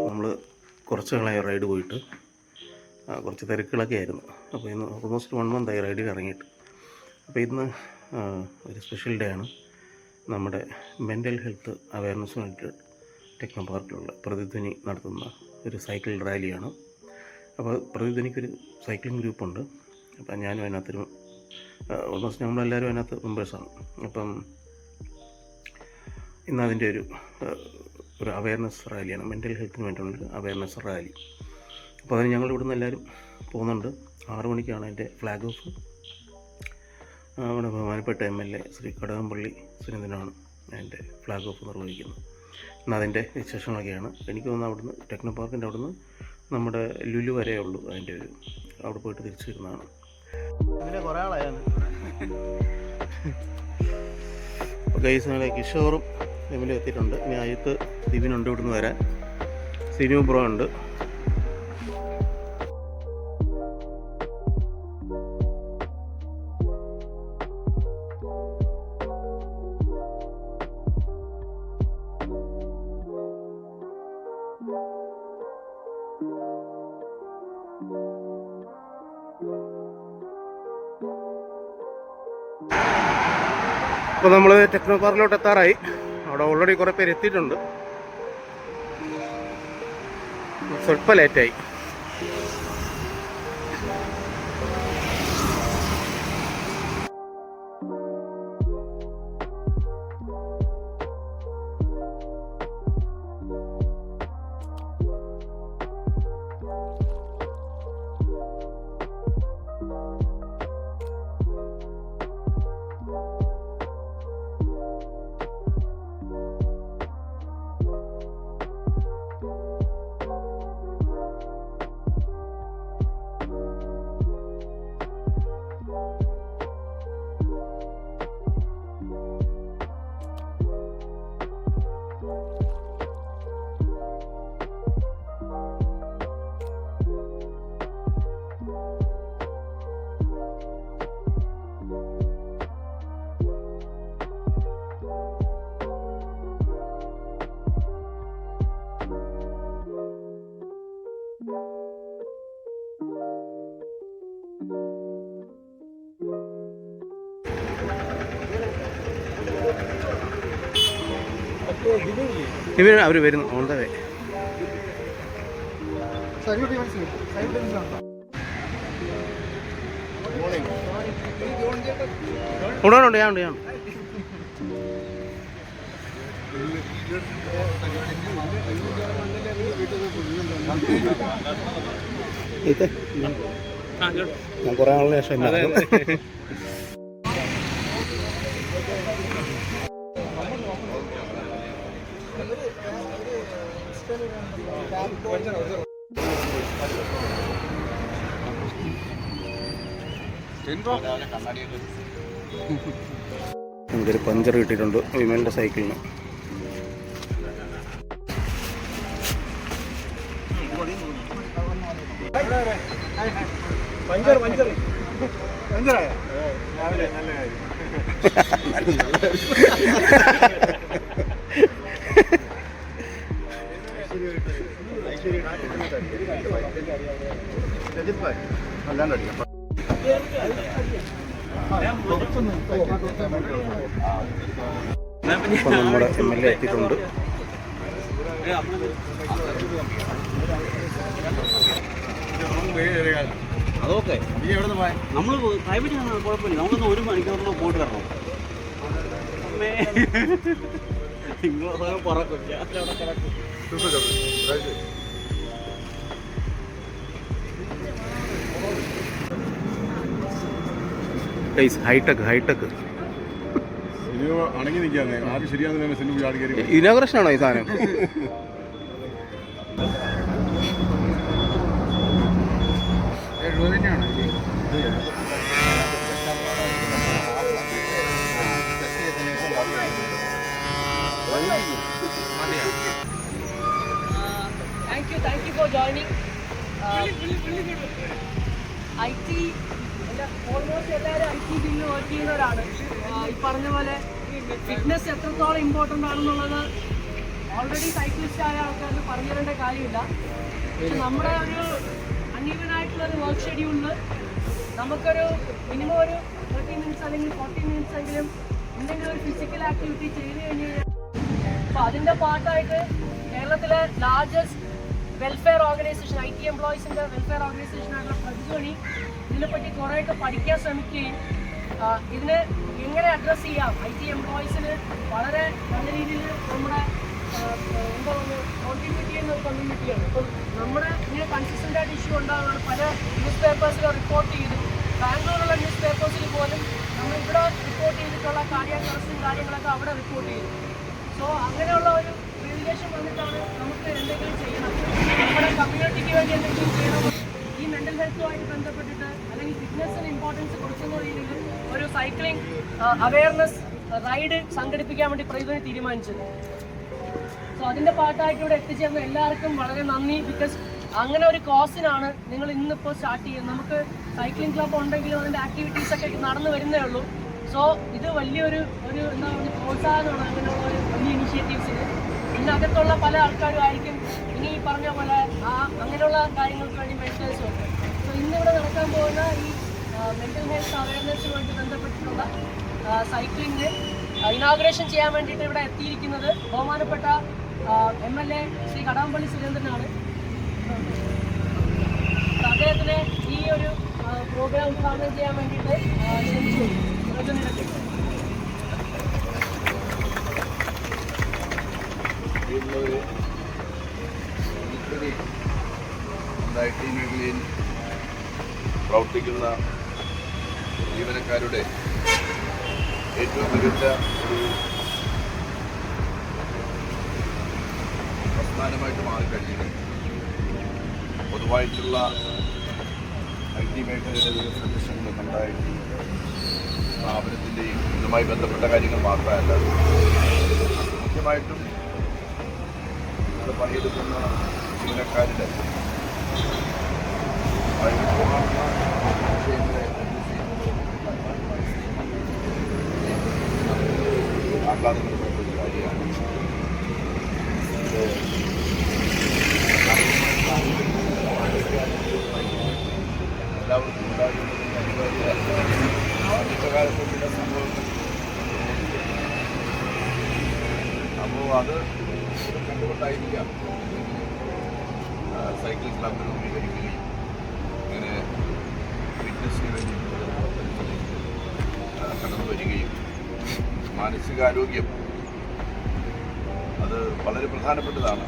നമ്മൾ കുറച്ച് നാളായി റൈഡ് പോയിട്ട് കുറച്ച് തിരക്കുകളൊക്കെ ആയിരുന്നു. അപ്പോൾ ഇന്ന് ഓൾമോസ്റ്റ് 1 മന്തായി റൈഡിൽ ഇറങ്ങിയിട്ട്. അപ്പോൾ ഇന്ന് ഒരു സ്പെഷ്യൽ ഡേ ആണ്. നമ്മുടെ മെൻ്റൽ ഹെൽത്ത് അവയർനെസ് വേണ്ടിയിട്ട് ടെക്നോ പാർക്കിലുള്ള പ്രതിധ്വനി നടത്തുന്ന ഒരു സൈക്കിൾ റാലിയാണ്. അപ്പോൾ പ്രതിധ്വനിക്കൊരു സൈക്ലിംഗ് ഗ്രൂപ്പുണ്ട്. അപ്പം ഞാനും അതിനകത്തൊരു ഓൾമോസ്റ്റ് നമ്മളെല്ലാവരും അതിനകത്ത് മെമ്പേഴ്സാണ്. അപ്പം ഇന്ന് അതിൻ്റെ ഒരു അവയർനെസ് റാലിയാണ്, മെൻ്റൽ ഹെൽത്തിന് വേണ്ടിയുള്ള അവയർനെസ് റാലി. അപ്പോൾ അതിന് ഞങ്ങൾ ഇവിടുന്ന് എല്ലാവരും പോകുന്നുണ്ട്. 6 മണിക്കാണ് അതിൻ്റെ ഫ്ലാഗ് ഓഫ്. നമ്മുടെ ബഹുമാനപ്പെട്ട MLA ശ്രീ കടകംപള്ളി സുരേന്ദ്രനാണ് അതിൻ്റെ ഫ്ലാഗ് ഓഫ് നിർവഹിക്കുന്നത്. ഇന്ന് അതിൻ്റെ വിശേഷങ്ങളൊക്കെയാണ്. എനിക്ക് തോന്നുന്നു അവിടുന്ന് ടെക്നോ പാർക്കിൻ്റെ അവിടുന്ന് നമ്മുടെ ലുലു വരെ ഉള്ളൂ അതിൻ്റെ അവിടെ പോയിട്ട് തിരിച്ചു വരുന്നതാണ്. ഇതിൻ്റെ കുറേ ആളായാണ്. അപ്പോൾ ഗൈസ് കിഷോറും എമ്മിലും എത്തിയിട്ടുണ്ട്. ഇനി ആയത്ത് ദിവനുണ്ട് ഇവിടുന്ന് വരാൻ. സിനു ബ്രോ ഉണ്ട്. അപ്പോൾ നമ്മൾ ടെക്നോ പാർക്കിലോട്ട് എത്താറായി. അവിടെ ഓൾറെഡി കുറേ പേര് എത്തിയിട്ടുണ്ട്. സ്വല്പം ലേറ്റായി. അവർ വരുന്നു. On the way. ഉണ്ടുണ്ട്. ഞാൻ കുറേ ആളുടെ ശേഷം എനിക്കൊരു പഞ്ചർ കിട്ടിയിട്ടുണ്ട് വിമലിൻ്റെ സൈക്കിളിന്. ഇപ്പം നമ്മുടെ MLA എത്തിയിട്ടുണ്ട്. അതൊക്കെ നമ്മൾ പ്രൈവറ്റ് കുഴപ്പമില്ല. നമ്മളൊന്ന് 1 മണിക്കൂറിലോ പോയിട്ട് വരണം. ഹൈടെക് ഇനോഗ്രേഷൻ ആണോ ഈ സാധനം? Thank you for joining. IT almost എല്ലാവരും IT ഫീൽഡിൽ വർക്ക് ചെയ്യുന്നവരാണ്. ഈ പറഞ്ഞ പോലെ ഫിറ്റ്നസ് എത്രത്തോളം ഇമ്പോർട്ടൻ്റ് ആണെന്നുള്ളത് ഓൾറെഡി സൈക്ലിസ്റ്റ് ആയ ആൾക്കാർക്ക് പറഞ്ഞു തരേണ്ട കാര്യമില്ല. പക്ഷെ നമ്മുടെ ഒരു അൺഈവൻ ആയിട്ടുള്ള ഒരു വർക്ക് ഷെഡ്യൂളിൽ നമുക്കൊരു മിനിമം ഒരു 30 മിനിറ്റ്സ് അല്ലെങ്കിൽ 40 മിനിറ്റ്സ് എങ്കിലും എന്തെങ്കിലും ഒരു ഫിസിക്കൽ ആക്ടിവിറ്റി ചെയ്ത് കഴിഞ്ഞ് കഴിഞ്ഞാൽ അപ്പോൾ അതിൻ്റെ പാർട്ടായിട്ട് കേരളത്തിലെ ലാർജസ്റ്റ് വെൽഫെയർ ഓർഗനൈസേഷൻ IT എംപ്ലോയീസിൻ്റെ വെൽഫെയർ ഓർഗനൈസേഷനായിട്ടുള്ള പ്രതിധ്വനി ഇതിനെപ്പറ്റി കുറേയൊക്കെ പഠിക്കാൻ ശ്രമിക്കുകയും ഇതിനെ എങ്ങനെ അഡ്രസ്സ് ചെയ്യാം, IT എംപ്ലോയീസിന് വളരെ നല്ല രീതിയിൽ നമ്മുടെ എന്താ പറയുക കോൺട്രിബ്യൂട്ട് ചെയ്യുന്ന ഒരു കമ്മ്യൂണിറ്റിയാണ്. അപ്പം നമ്മുടെ ഇങ്ങനെ കൺസിസ്റ്റൻ്റ് ആയിട്ട് ഇഷ്യൂ ഉണ്ടാകുന്നതാണ്. പല ന്യൂസ് പേപ്പേഴ്സിൽ റിപ്പോർട്ട് ചെയ്തു, ബാംഗ്ലൂരിലുള്ള ന്യൂസ് പേപ്പേഴ്സിൽ പോലും നമ്മൾ ഇവിടെ റിപ്പോർട്ട് ചെയ്തിട്ടുള്ള കാർഡിയാക് അറസ്റ്റും കാര്യങ്ങളൊക്കെ അവിടെ റിപ്പോർട്ട് ചെയ്തു. സോ അങ്ങനെയുള്ള ഒരു റിയലൈസേഷൻ വന്നിട്ടാണ് നമുക്ക് എന്തെങ്കിലും ചെയ്യണം, നമ്മുടെ കമ്മ്യൂണിറ്റിക്ക് വേണ്ടി എന്തെങ്കിലും ചെയ്യണം. ഈ മെൻ്റൽ ഹെൽത്തുമായിട്ട് ബന്ധപ്പെട്ടിട്ട് അല്ലെങ്കിൽ ഫിറ്റ്നസ്സിന് ഇമ്പോർട്ടൻസ് കൊടുക്കുന്ന രീതിയിൽ ഒരു സൈക്ലിംഗ് അവയർനെസ് റൈഡ് സംഘടിപ്പിക്കാൻ വേണ്ടി പ്രതിധ്വനി തീരുമാനിച്ചത്. സോ അതിൻ്റെ പാർട്ടായിട്ട് ഇവിടെ എത്തിച്ചേർന്ന എല്ലാവർക്കും വളരെ നന്ദി. ബിക്കോസ് അങ്ങനെ ഒരു കോസിനാണ് നിങ്ങൾ ഇന്നിപ്പോൾ സ്റ്റാർട്ട് ചെയ്യുന്നത്. നമുക്ക് സൈക്ലിംഗ് ക്ലബ്ബ് ഉണ്ടെങ്കിലും അതിൻ്റെ ആക്ടിവിറ്റീസൊക്കെ നടന്നു വരുന്നേ ഉള്ളൂ. സോ ഇത് വലിയൊരു എന്താ പറയുക പ്രോത്സാഹനമാണ് അങ്ങനെയുള്ള ഒരു വലിയ ഇനിഷ്യേറ്റീവ്സിന്. ഇതിനകത്തുള്ള പല ആൾക്കാരും ആയിരിക്കും ഇനി ഈ പറഞ്ഞ പോലെ അങ്ങനെയുള്ള കാര്യങ്ങൾക്ക് വേണ്ടി മെൻറ്റേഴ്സും ഉണ്ട്. സോ ഇന്നിവിടെ നടക്കാൻ പോകുന്ന ഈ മെൻ്റൽ ഹെൽത്ത് അവയർനെസ്സുമായിട്ട് ബന്ധപ്പെട്ടിട്ടുള്ള സൈക്ലിങ്ങിന് ഇനാഗുറേഷൻ ചെയ്യാൻ വേണ്ടിയിട്ട് ഇവിടെ എത്തിയിരിക്കുന്നത് ബഹുമാനപ്പെട്ട MLA ശ്രീ കടകംപള്ളി സുരേന്ദ്രനാണ്. അദ്ദേഹത്തിന് ഈ ഒരു പ്രോഗ്രാം ഉദ്ഘാടനം ചെയ്യാൻ വേണ്ടിയിട്ട് ക്ഷണിച്ചു. IT മേഖലയിൽ പ്രവർത്തിക്കുന്ന ജീവനക്കാരുടെ ഏറ്റവും മികച്ച ഒരു പ്രസ്ഥാനമായിട്ട് മാറിക്കഴിഞ്ഞിട്ടുണ്ട്. പൊതുവായിട്ടുള്ള IT മേഖലയുടെ വികസന പ്രശ്നങ്ങൾ നമ്മുടെ IT സ്ഥാപനത്തിൻ്റെയും ഇതുമായി ബന്ധപ്പെട്ട കാര്യങ്ങൾ മാത്രമല്ല, മുഖ്യമായിട്ടും ഇവിടെ പണിയെടുക്കുന്ന ജീവനക്കാരുടെ വൈവിധ്യമാർന്ന വിഷയങ്ങളെ ആഹ്ലാദകരമായിട്ടൊരു കാര്യമാണ്. എല്ലാവർക്കും ഉണ്ടാകുന്നതിന് അനിവാര്യകാലത്ത് ചില സംഭവങ്ങൾ. അപ്പോൾ അത് കണ്ടുകൊണ്ടായിരിക്കാം സൈക്കിൾ ക്ലബ് രൂപീകരിക്കുകയും ഇങ്ങനെ ഫിറ്റ്നസ്സിന് വേണ്ടി കടന്നു വരികയും മാനസികാരോഗ്യം അത് വളരെ പ്രധാനപ്പെട്ടതാണ്.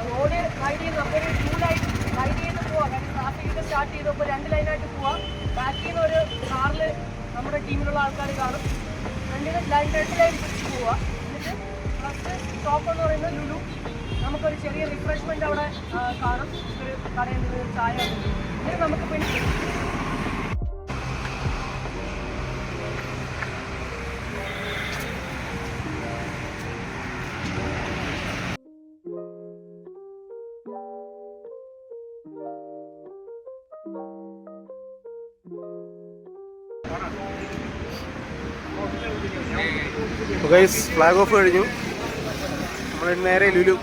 റോഡ് റൈഡ് ചെയ്ത് നമുക്കൊരു 2 ലൈൻ റൈഡ് ചെയ്ത് പോവാം. കാരണം ട്രാഫിക്കൊക്കെ സ്റ്റാർട്ട് ചെയ്തപ്പോൾ 2 ലൈനായിട്ട് പോവാം. ബാക്കിൽ നിന്ന് ഒരു കാറിൽ നമ്മുടെ ടീമിലുള്ള ആൾക്കാർ കാണും. 2 ലൈൻ പിടിച്ച് പോവാം. എന്നിട്ട് ഫസ്റ്റ് സ്റ്റോപ്പ് എന്ന് പറയുന്നത് ലുലു. നമുക്കൊരു ചെറിയ റിഫ്രഷ്മെൻറ്റ് അവിടെ കാണും. ഒരു കടയിൽ നിന്ന് ചായ എന്നിട്ട് നമുക്ക് പിന്നെ ഗൈസ് ഫ്ലാഗ് ഓഫ് കഴിഞ്ഞു. നമ്മൾ നേരെ ലുലു.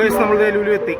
ഗോയ്സ് നമ്മൾ ലുലു എത്തി.